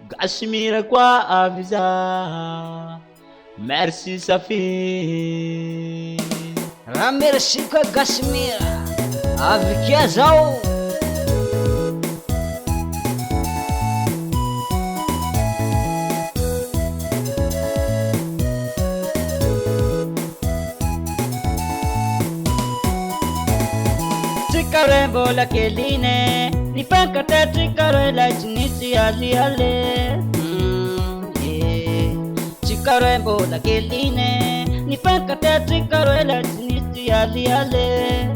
Gashmira kwa avisa. Merci Safi. Merci kwa Gashmira. Avikia zao. Rembo la keline ni pankata chikaro la chinisi ali ale chikaro la keline ni pankata chikaro la chinisi ali ale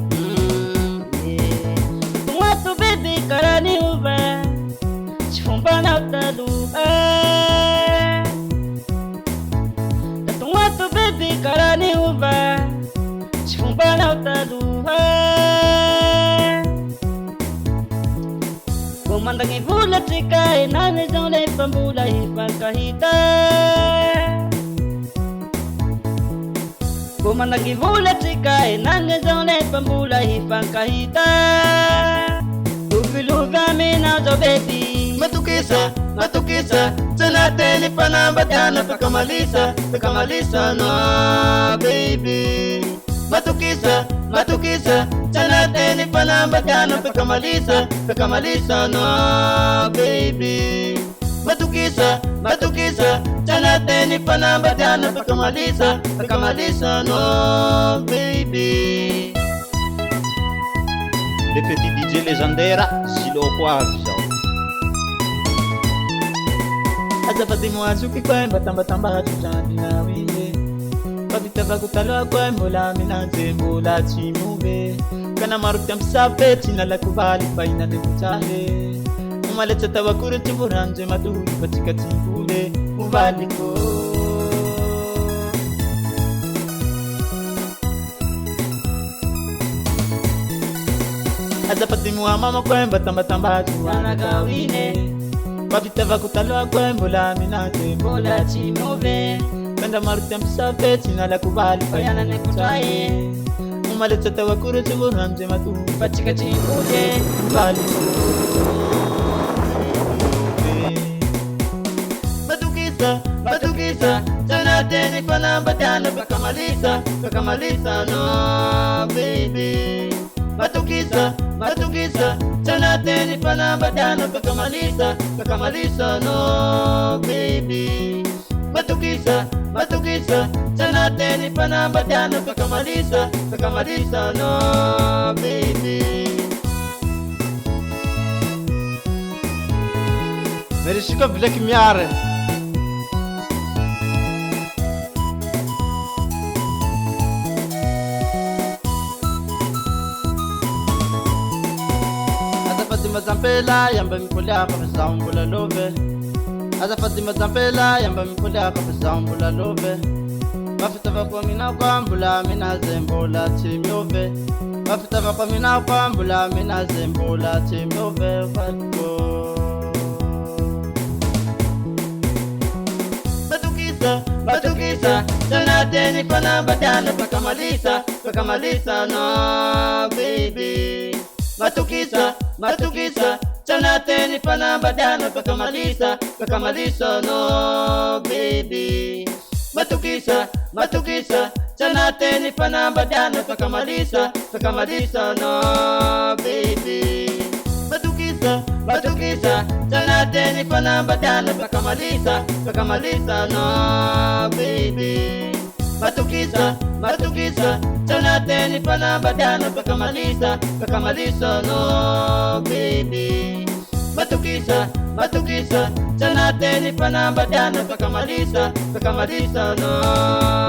watu baby karani uva chifumbana utalu watu baby karani uva chifumbana utalu Kumandangi vula tika inane zole pambula hifakahita Kumandangi vula tika inane zole pambula hifakahita Ufiluga mina zo baby Matukisa Sana teni panambatana Pakamalisa no baby Matukisa Sana teni panambatana Pakamalisa no baby Matukisa Sana teni panambatana Pakamalisa no baby. Le petit DJ légendaire Silo Kwavisa Azafati mwazuki kwemba tamba hatujandi na wile Babitava kutalwa kwembola minanze mbola chimube Kana marutia msafe china la kubali faina de kutale Umaleta tawakuru tiburanje maduri patika timbule Mubaliko Azafati mama kwemba tamba hatujandi na wile Babitava kutalwa kwembola minanze mbola chimube Kanda marutia msafe china la kubali faina de kutale Umaleta tawakuru tiburanje maduri patika timbule Mubaliko Matukisa Sana teni panambatana Pakamalisa no baby Matukisa Sana teni panambatana Pakamalisa no baby Matukisa Sana teni panambatana Pakamalisa no baby. Merishika Black Miare Fatima Zampela yamba mikole hapa mzambula love Aza Fatima Zampela yamba mikole hapa mzambula love Mafita vako mina kwambula mina zembola chimiove Mafita vako mina kwambula mina zembola chimiove Fatko Matukisa Sana teni panambatana Pakamalisa no baby Matukisa Sana teni panambatana Pakamalisa no baby Matukisa Sana teni panambatana Pakamalisa no baby Matukisa Sana teni panambatana Pakamalisa no baby Matukisa Sana teni panambatana Pakamalisa no baby Matukisa Sana teni panambatana Pakamalisa no